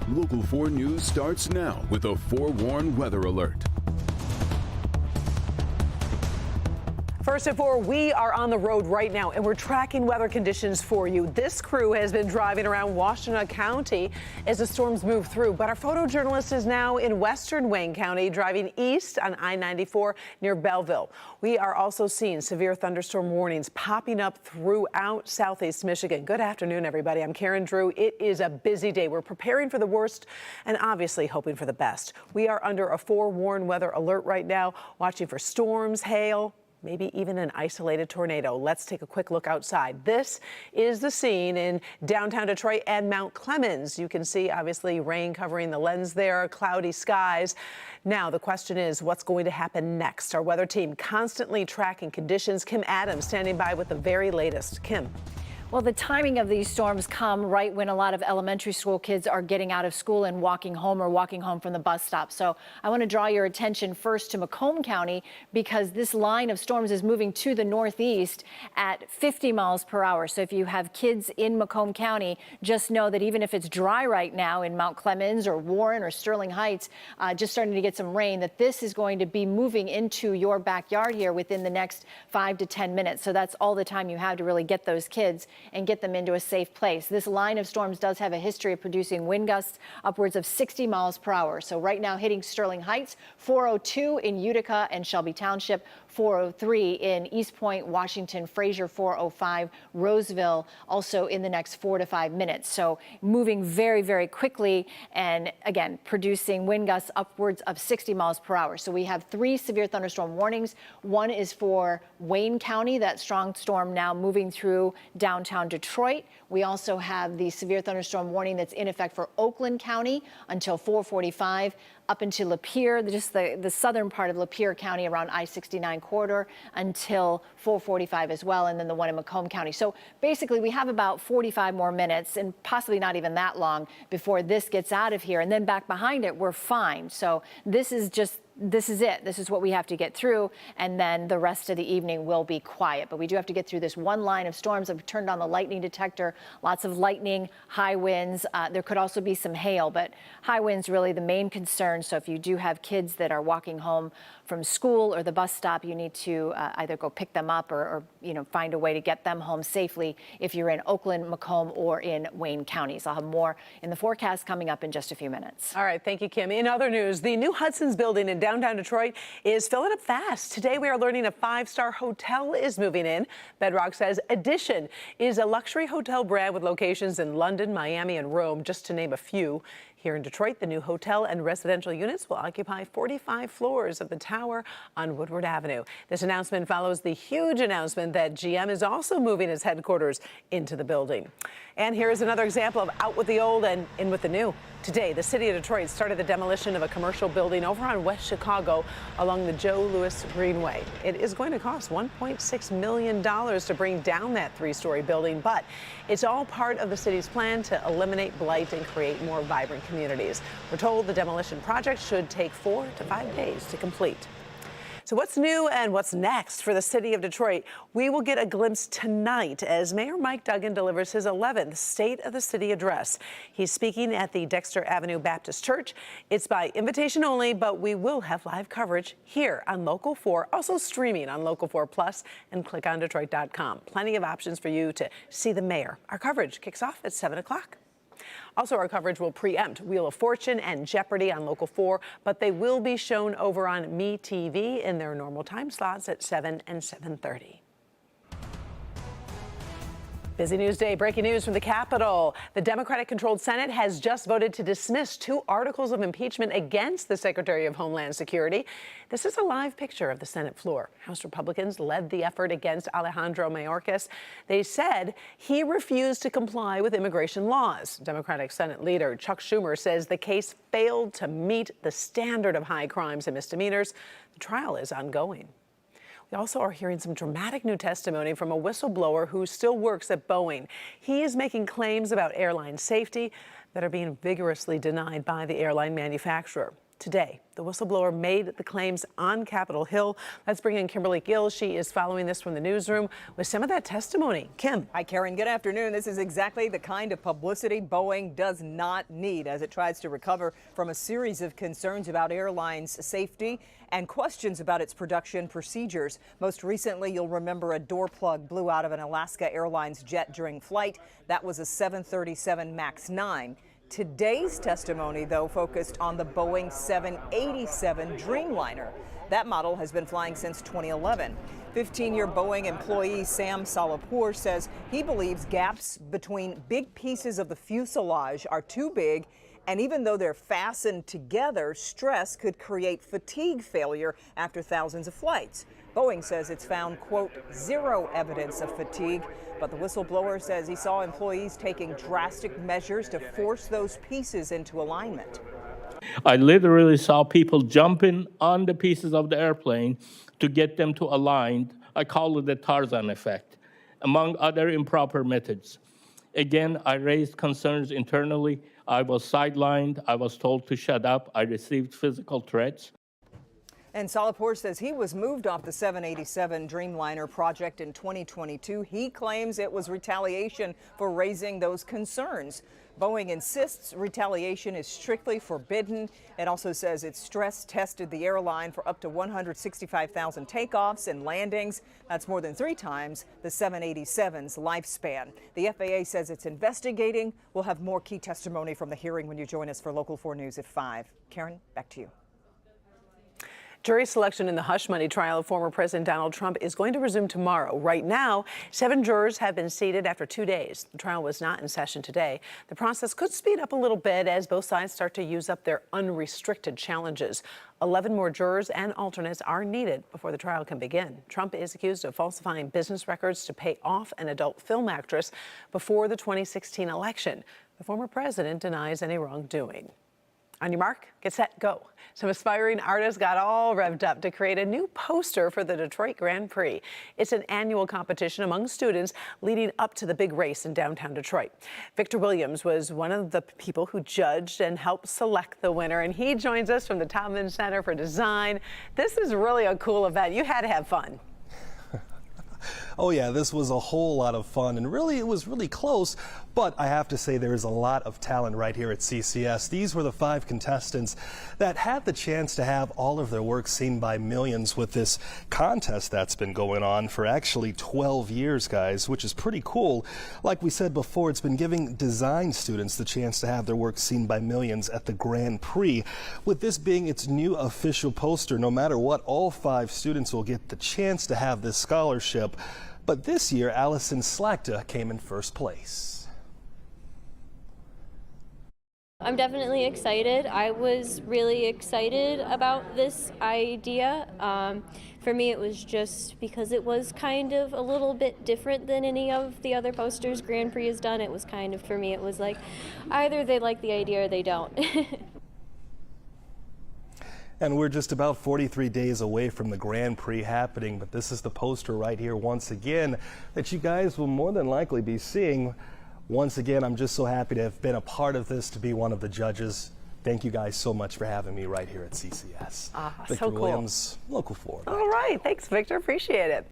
Local 4 News starts now with a forewarned weather alert. First at 4, we are on the road right now, and we're tracking weather conditions for you. This crew has been driving around Washtenaw County as the storms move through, but our photojournalist is now in western Wayne County, driving east on I-94 near Belleville. We are also seeing severe thunderstorm warnings popping up throughout southeast Michigan. Good afternoon, everybody. I'm Karen Drew. It is a busy day. We're preparing for the worst and obviously hoping for the best. We are under a forewarned weather alert right now, watching for storms, hail, maybe even an isolated tornado. Let's take a quick look outside. This is the scene in downtown Detroit and Mount Clemens. You can see, obviously, rain covering the lens there, cloudy skies. Now, the question is, what's going to happen next? Our weather team constantly tracking conditions. Kim Adams standing by with the very latest. Kim. Well, the timing of these storms come right when a lot of elementary school kids are getting out of school and walking home or walking home from the bus stop. So I want to draw your attention first to Macomb County, because this line of storms is moving to the northeast at 50 miles per hour. So if you have kids in Macomb County, just know that even if it's dry right now in Mount Clemens or Warren or Sterling Heights, just starting to get some rain, that this is going to be moving into your backyard here within the next 5 to 10 minutes. So that's all the time you have to really get those kids and get them into a safe place. This line of storms does have a history of producing wind gusts upwards of 60 miles per hour. So right now hitting Sterling Heights, 402 in Utica and Shelby Township, 403 in East Point, Washington, Fraser 405, Roseville, also in the next 4 to 5 minutes. So moving very, very quickly, and again, producing wind gusts upwards of 60 miles per hour. So we have 3 severe thunderstorm warnings. One is for Wayne County, that strong storm now moving through downtown Detroit. We also have the severe thunderstorm warning that's in effect for Oakland County until 4:45. Up into Lapeer, just the southern part of Lapeer County around I-69 corridor until 4:45 as well, and then the one in Macomb County. So basically we have about 45 more minutes, and possibly not even that long, before this gets out of here. And then back behind it, we're fine. So this is it. This is what we have to get through, and then the rest of the evening will be quiet. But we do have to get through this one line of storms. I've turned on the lightning detector. Lots of lightning, high winds. There could also be some hail, but high winds really the main concern. So if you do have kids that are walking home from school or the bus stop, you need to either go pick them up or find a way to get them home safely if you're in Oakland, Macomb, or in Wayne counties. I'll have more in the forecast coming up in just a few minutes. All right, thank you, Kim. In other news, the new Hudson's building in downtown Detroit is filling up fast. Today we are learning a 5-star hotel is moving in. Bedrock says Edition is a luxury hotel brand with locations in London, Miami, and Rome, just to name a few. Here in Detroit, the new hotel and residential units will occupy 45 floors of the tower on Woodward Avenue. This announcement follows the huge announcement that GM is also moving its headquarters into the building. And here is another example of out with the old and in with the new. Today, the city of Detroit started the demolition of a commercial building over on West Chicago along the Joe Louis Greenway. It is going to cost $1.6 million to bring down that 3-story building, but it's all part of the city's plan to eliminate blight and create more vibrant communities. We're told the demolition project should take 4 to 5 days to complete. So what's new and what's next for the city of Detroit? We will get a glimpse tonight as Mayor Mike Duggan delivers his 11th State of the City address. He's speaking at the Dexter Avenue Baptist Church. It's by invitation only, but we will have live coverage here on Local 4, also streaming on Local 4 Plus and clickondetroit.com. Plenty of options for you to see the mayor. Our coverage kicks off at 7 o'clock. Also, our coverage will preempt Wheel of Fortune and Jeopardy on Local 4, but they will be shown over on MeTV in their normal time slots at 7 and 7:30. Busy news day. Breaking news from the Capitol. The Democratic-controlled Senate has just voted to dismiss 2 articles of impeachment against the Secretary of Homeland Security. This is a live picture of the Senate floor. House Republicans led the effort against Alejandro Mayorkas. They said he refused to comply with immigration laws. Democratic Senate leader Chuck Schumer says the case failed to meet the standard of high crimes and misdemeanors. The trial is ongoing. We also are hearing some dramatic new testimony from a whistleblower who still works at Boeing. He is making claims about airline safety that are being vigorously denied by the airline manufacturer. Today, the whistleblower made the claims on Capitol Hill. Let's bring in Kimberly Gill. She is following this from the newsroom with some of that testimony. Kim. Hi, Karen. Good afternoon. This is exactly the kind of publicity Boeing does not need as it tries to recover from a series of concerns about airlines' safety and questions about its production procedures. Most recently, you'll remember a door plug blew out of an Alaska Airlines jet during flight. That was a 737 MAX 9. Today's testimony, though, focused on the Boeing 787 Dreamliner. That model has been flying since 2011. 15-year Boeing employee Sam Salapour says he believes gaps between big pieces of the fuselage are too big, and even though they're fastened together, stress could create fatigue failure after thousands of flights. Boeing says it's found, quote, zero evidence of fatigue, but the whistleblower says he saw employees taking drastic measures to force those pieces into alignment. I literally saw people jumping on the pieces of the airplane to get them to align. I call it the Tarzan effect, among other improper methods. Again, I raised concerns internally. I was sidelined. I was told to shut up. I received physical threats. And Salapour says he was moved off the 787 Dreamliner project in 2022. He claims it was retaliation for raising those concerns. Boeing insists retaliation is strictly forbidden. It also says it stress tested the airline for up to 165,000 takeoffs and landings. That's more than 3 times the 787's lifespan. The FAA says it's investigating. We'll have more key testimony from the hearing when you join us for Local 4 News at 5. Karen, back to you. Jury selection in the hush money trial of former President Donald Trump is going to resume tomorrow. Right now, 7 jurors have been seated after 2 days. The trial was not in session today. The process could speed up a little bit as both sides start to use up their unrestricted challenges. 11 more jurors and alternates are needed before the trial can begin. Trump is accused of falsifying business records to pay off an adult film actress before the 2016 election. The former president denies any wrongdoing. On your mark, get set, go. Some aspiring artists got all revved up to create a new poster for the Detroit Grand Prix. It's an annual competition among students leading up to the big race in downtown Detroit. Victor Williams was one of the people who judged and helped select the winner, and he joins us from the Taubman Center for Design. This is really a cool event. You had to have fun. Oh yeah, this was a whole lot of fun, and really it was really close, but I have to say there is a lot of talent right here at CCS. These were the 5 contestants that had the chance to have all of their work seen by millions with this contest that's been going on for actually 12 years, guys, which is pretty cool. Like we said before, it's been giving design students the chance to have their work seen by millions at the Grand Prix. With this being its new official poster, no matter what, all 5 students will get the chance to have this scholarship. But this year, Allison Slakta came in first place. I'm definitely excited. I was really excited about this idea. For me, it was just because it was kind of a little bit different than any of the other posters Grand Prix has done. It was kind of, for me, it was like either they like the idea or they don't. And we're just about 43 days away from the Grand Prix happening, but this is the poster right here once again that you guys will more than likely be seeing. Once again, I'm just so happy to have been a part of this, to be one of the judges. Thank you guys so much for having me right here at CCS. So Victor cool. Williams, Local 4. All right. Thanks, Victor. Appreciate it.